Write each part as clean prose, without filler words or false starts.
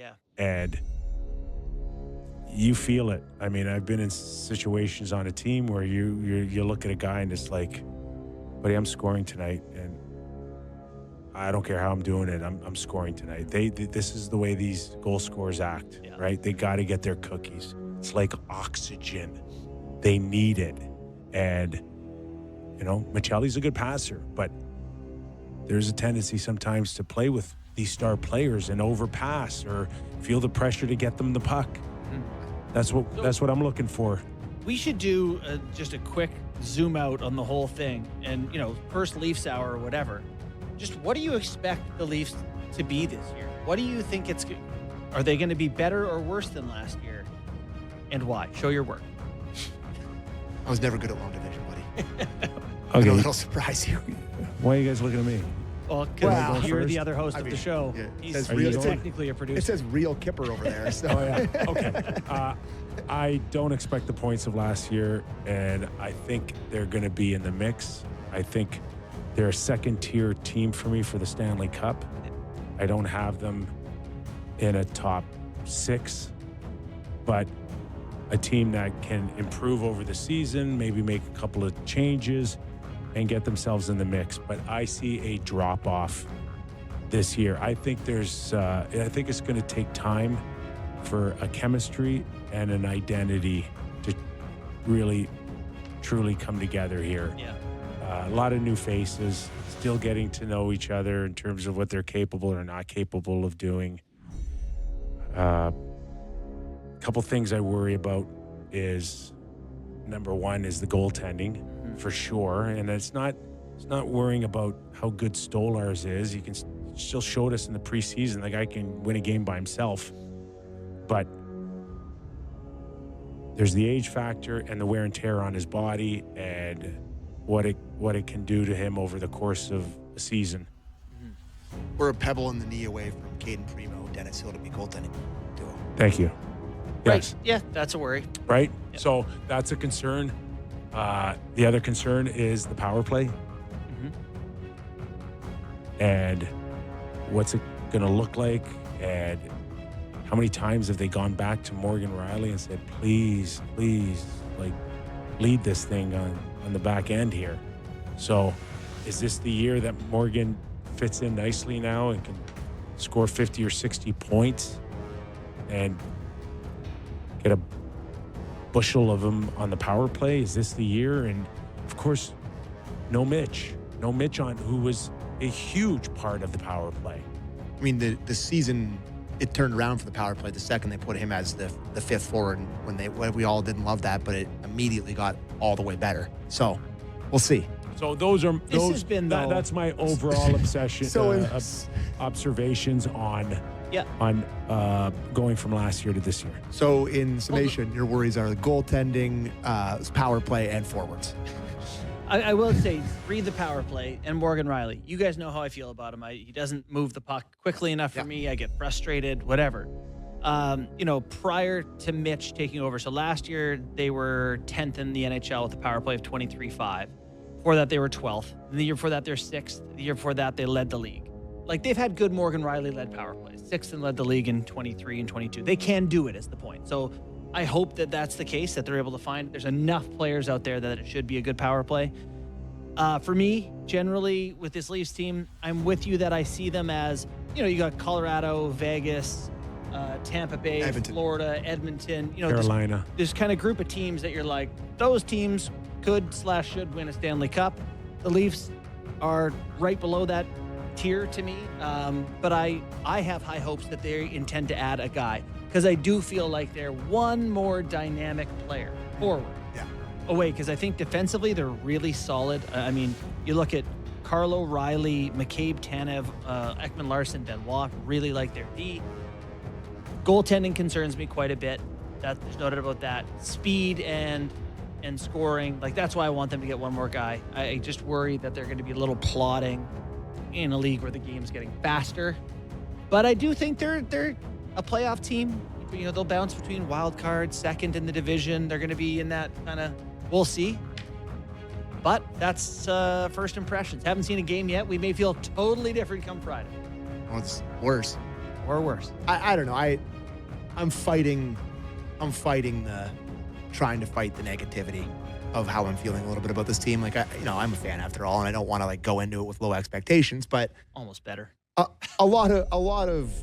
Yeah. And you feel it. I mean, I've been in situations on a team where you look at a guy and it's like, buddy, I'm scoring tonight, and I don't care how I'm doing it. I'm scoring tonight. This is the way these goal scorers act, right? They got to get their cookies. It's like oxygen. They need it. And, you know, Michelli's a good passer, but there's a tendency sometimes to play with these star players and overpass or feel the pressure to get them the puck. That's what I'm looking for. We should do just a quick zoom out on the whole thing, and first Leafs hour or whatever. Just what do you expect the Leafs to be this year? What do you think are they going to be better or worse than last year, and why? Show your work. I was never good at long division, buddy. Okay. It'll surprise you. Why are you guys looking at me? Well, because you're the other host of the show. Yeah. He's real- technically a producer. It says real Kipper over there. So. Oh, yeah. Okay. I don't expect the points of last year, and I think they're going to be in the mix. I think they're a second-tier team for me for the Stanley Cup. I don't have them in a top 6, but a team that can improve over the season, maybe make a couple of changes, and get themselves in the mix. But I see a drop-off this year. I think it's going to take time for a chemistry and an identity to really, truly come together here. Yeah. A lot of new faces, still getting to know each other in terms of what they're capable or not capable of doing. A couple things I worry about is, number one is the goaltending, for sure. And it's not worrying about how good Stolarz is. He can still showed us in the preseason the guy can win a game by himself. But there's the age factor and the wear and tear on his body and what it can do to him over the course of a season. We're a pebble in the knee away from Caden Primo, Dennis Hill to be goaltending duo. Thank you. Yes. Right. Yeah, that's a worry. Right? Yep. So that's a concern. The other concern is the power play. And what's it going to look like? And how many times have they gone back to Morgan Riley and said, please, like, lead this thing on the back end here? So is this the year that Morgan fits in nicely now and can score 50 or 60 points and get a bushel of them on the power play? Is this the year? And of course, no Mitch on, who was a huge part of the power play. I mean, the season, it turned around for the power play the second they put him as the fifth forward. When we all didn't love that, but it immediately got all the way better. So we'll see. So that's my overall obsession. Observations on going from last year to this year. So in summation, your worries are the goaltending, power play, and forwards. I will say, read the power play and Morgan Riley. You guys know how I feel about him. He doesn't move the puck quickly enough for me. I get frustrated, whatever. Prior to Mitch taking over, so last year they were 10th in the NHL with a power play of 23.5. Before that, they were 12th. The year before that, they're 6th. The year before that, they led the league. Like, they've had good Morgan Riley-led power plays. 6th and led the league in 23 and 22. They can do it, is the point. So I hope that that's the case, that they're able to find. There's enough players out there that it should be a good power play. For me, generally, with this Leafs team, I'm with you that I see them as, you got Colorado, Vegas, Tampa Bay, Edmonton. Florida, Edmonton. Carolina. This kind of group of teams that you're like, those teams could/should win a Stanley Cup. The Leafs are right below that tier to me, but I have high hopes that they intend to add a guy, because I do feel like they're one more dynamic player forward away, because I think defensively they're really solid. I mean, you look at Carlo, Riley, McCabe, Tanev, Ekman Larson, Benoit, really like their D. Goaltending concerns me quite a bit. There's no doubt about that. Speed and scoring, like, that's why I want them to get one more guy. I just worry that they're going to be a little plodding in a league where the game's getting faster. But I do think they're a playoff team. They'll bounce between wild card, second in the division. They're going to be in that kind of, we'll see. But that's first impressions. Haven't seen a game yet. We may feel totally different come Friday. Oh, it's worse. or worse. I don't know. I'm fighting trying to fight the negativity of how I'm feeling a little bit about this team. Like, I'm a fan after all, and I don't want to like go into it with low expectations, but Almost better. a lot of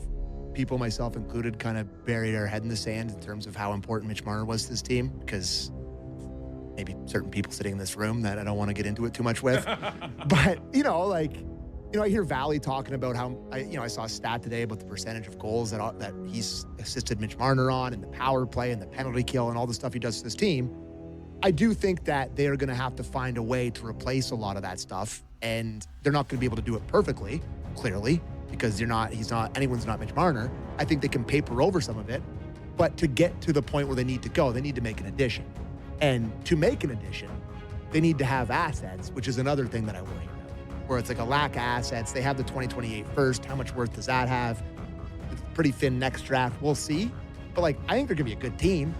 people, myself included, kind of buried our head in the sand in terms of how important Mitch Marner was to this team, because maybe certain people sitting in this room that I don't want to get into it too much with. But, I hear Valley talking about how, I saw a stat today about the percentage of goals that he's assisted Mitch Marner on, and the power play and the penalty kill and all the stuff he does to this team. I do think that they're going to have to find a way to replace a lot of that stuff, and they're not going to be able to do it perfectly, clearly, because anyone's not Mitch Marner. I think they can paper over some of it, but to get to the point where they need to go, they need to make an addition. And to make an addition, they need to have assets, which is another thing that I worry about, where it's like a lack of assets. They have the 2028 first. How much worth does that have? It's pretty thin next draft. We'll see. But, I think they're going to be a good team.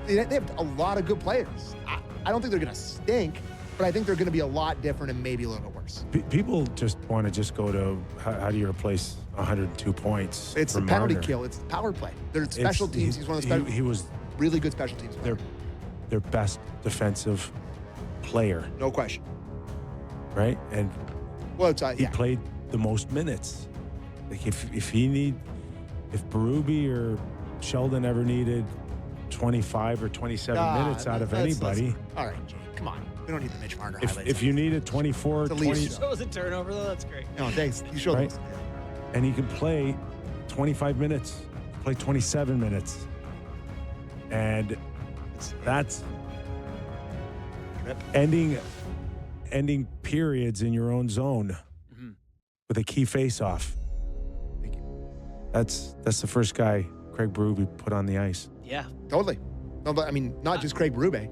They have a lot of good players. I don't think they're going to stink, but I think they're going to be a lot different and maybe a little bit worse. People just want to go to how do you replace 102 points? It's the penalty kill. It's the power play. They're special teams. He's one of the he was really good special teams. Their best defensive player. No question. Right? And he yeah. played the most minutes. Like if Berube or Sheldon ever needed 25 or 27 minutes out of anybody. All right, Jake, come on. We don't need the Mitch Marner highlights. If you needed 24, 20. That was a turnover, though. That's great. No, thanks. You showed us. And he can play 25 minutes, play 27 minutes. And that's ending periods in your own zone with a key face-off. Thank you. That's the first guy Craig Berube put on the ice. Yeah. Totally. No, but not just Craig Berube.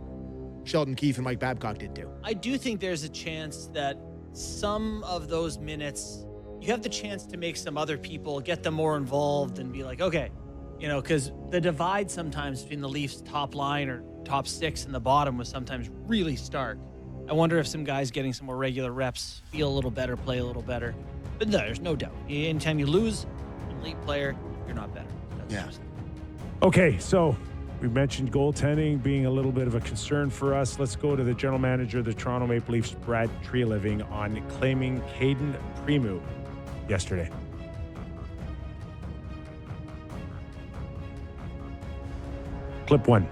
Sheldon Keefe and Mike Babcock did too. I do think there's a chance that some of those minutes, you have the chance to make some other people get them more involved and be like, okay, because the divide sometimes between the Leafs top line or top six and the bottom was sometimes really stark. I wonder if some guys getting some more regular reps feel a little better, play a little better. But no, there's no doubt. Anytime you lose an elite player, you're not better. That's Okay, so we mentioned goaltending being a little bit of a concern for us. Let's go to the general manager of the Toronto Maple Leafs, Brad Treliving, on claiming Caden Primo yesterday. Clip one.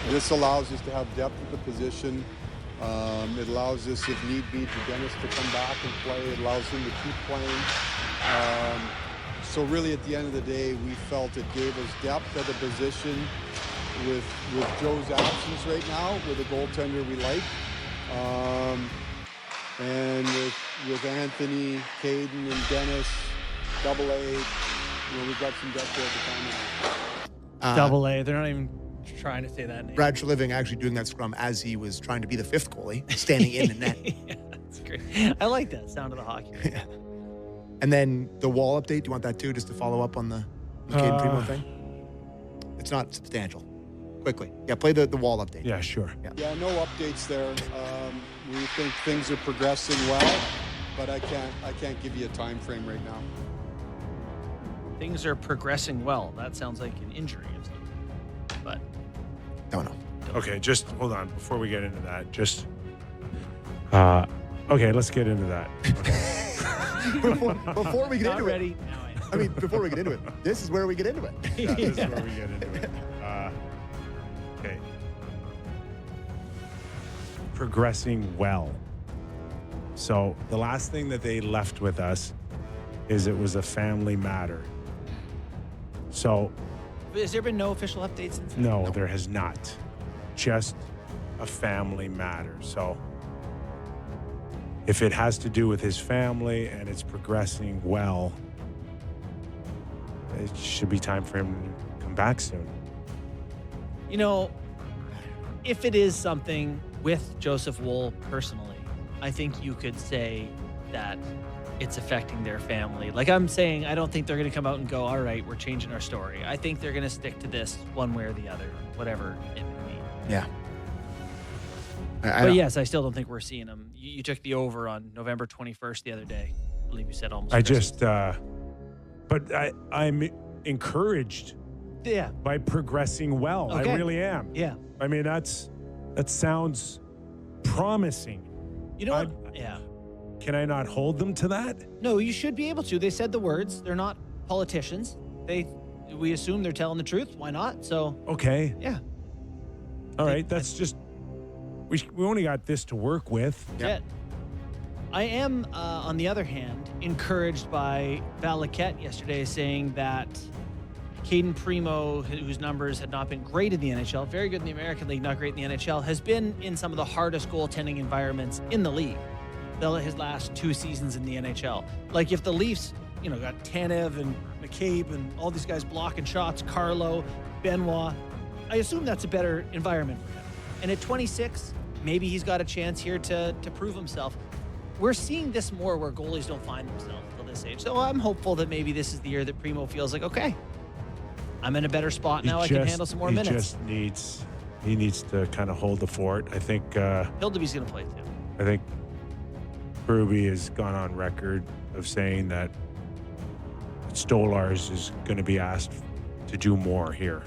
This allows us to have depth at the position. It allows us, if need be, for Dennis to come back and play. It allows him to keep playing. So really, at the end of the day, we felt it gave us depth at the position with Joe's absence right now, with a goaltender we like. And with Anthony, Caden, and Dennis, double A, we've got some depth there at the time. Double A. They're not even trying to say that name. Brad Treliving actually doing that scrum as he was trying to be the fifth goalie, standing in the net. Yeah, that's great. I like that sound of the hockey. Yeah. And then the wall update, do you want that too, just to follow up on the Caden Primo thing? It's not substantial. Quickly. Yeah, play the wall update. Yeah, sure. Yeah, no updates there. We think things are progressing well, but I can't give you a time frame right now. Things are progressing well. That sounds like an injury of something. But Don't know. Okay, just hold on before we get into that. Okay, let's get into that. Okay. Before we get not into ready. it. Now I mean, before we get into it, this is where we get into it. Yeah, this is where we get into it. Okay. Progressing well. So the last thing that they left with us is it was a family matter. So Has there been no official updates since then? no, there has not. Just a family matter. So if it has to do with his family and it's progressing well, it should be time for him to come back soon. If it is something with Joseph Woll personally, I think you could say that it's affecting their family. Like I'm saying, I don't think they're going to come out and go, all right, we're changing our story. I think they're going to stick to this one way or the other, whatever it may be. Yeah. But yes, I still don't think we're seeing them. You took the over on November 21st the other day. believe you said almost. I Christmas. just, but I'm encouraged yeah. by progressing well. Okay. I really am. Yeah. I mean, that sounds promising. You know what? Yeah. Can I not hold them to that? No, you should be able to. They said the words. They're not politicians. We assume they're telling the truth. Why not? So, Okay. yeah. All right. That's just, we only got this to work with. Yeah. I am, on the other hand, encouraged by Valaquette yesterday saying that Caden Primo, whose numbers had not been great in the NHL, very good in the American League, not great in the NHL, has been in some of the hardest goaltending environments in the league. His last 2 seasons in the NHL. Like if the Leafs, got Tanev and McCabe and all these guys blocking shots, Carlo, Benoit, I assume that's a better environment for him. And at 26, maybe he's got a chance here to prove himself. We're seeing this more where goalies don't find themselves till this age. So I'm hopeful that maybe this is the year that Primo feels like, okay, I'm in a better spot now. I can handle some more minutes. He needs to kind of hold the fort. I think Hildeby's going to play too. I think Ruby has gone on record of saying that Stolars is going to be asked to do more here.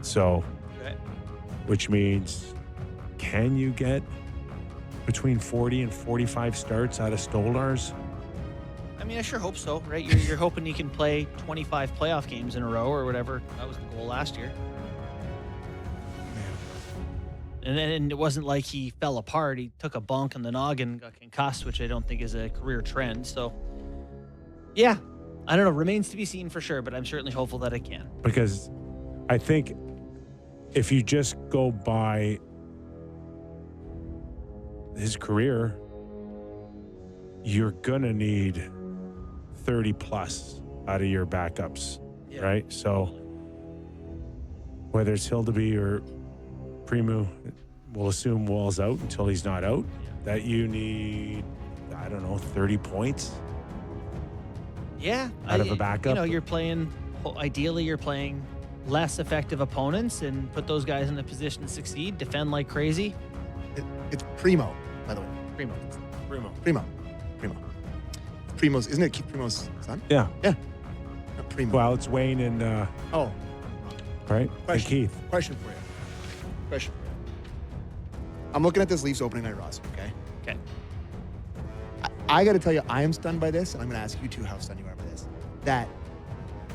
So, which means, can you get between 40 and 45 starts out of Stolars? I mean, I sure hope so, right? You're hoping he can play 25 playoff games in a row or whatever. That was the goal last year. And it wasn't like he fell apart. He took a bunk on the noggin, got concussed, which I don't think is a career trend. So, yeah, I don't know. Remains to be seen for sure, but I'm certainly hopeful that it can. Because I think if you just go by his career, you're going to need 30 plus out of your backups, right? So whether it's Hildeby or Primo, we'll assume Wall's out until he's not out, that you need, 30 points out of a backup. Ideally you're playing less effective opponents and put those guys in a position to succeed, defend like crazy. It's Primo, by the way. Primo. Primo's, isn't it Keith Primo's son? Yeah. Yeah. Not Primo. Well, it's Wayne and, right? And Keith. Question for you. I'm looking at this Leafs opening night roster, okay? Okay. I got to tell you, I am stunned by this, and I'm going to ask you two how stunned you are by this. That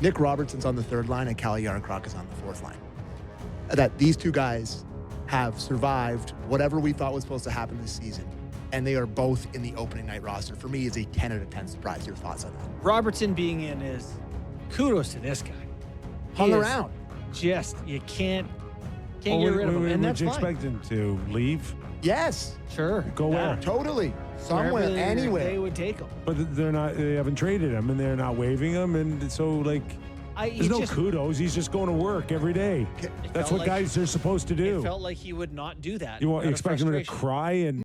Nick Robertson's on the 3rd line and Kalle Jarnkrok is on the 4th line. That these two guys have survived whatever we thought was supposed to happen this season, and they are both in the opening night roster. For me, is a 10 out of 10 surprise. Your thoughts on that? Robertson being in is kudos to this guy. Hung around. Just, you can't get rid of him, and that's Would you fine. expect him to leave? Yes. Sure. Go where? Totally. Somewhere, Wherever anywhere. they would take him. But they haven't traded him, and they're not waiving him, and so there's no kudos. He's just going to work every day. That's what guys are supposed to do. It felt like he would not do that. You out of expect him to frustration. cry and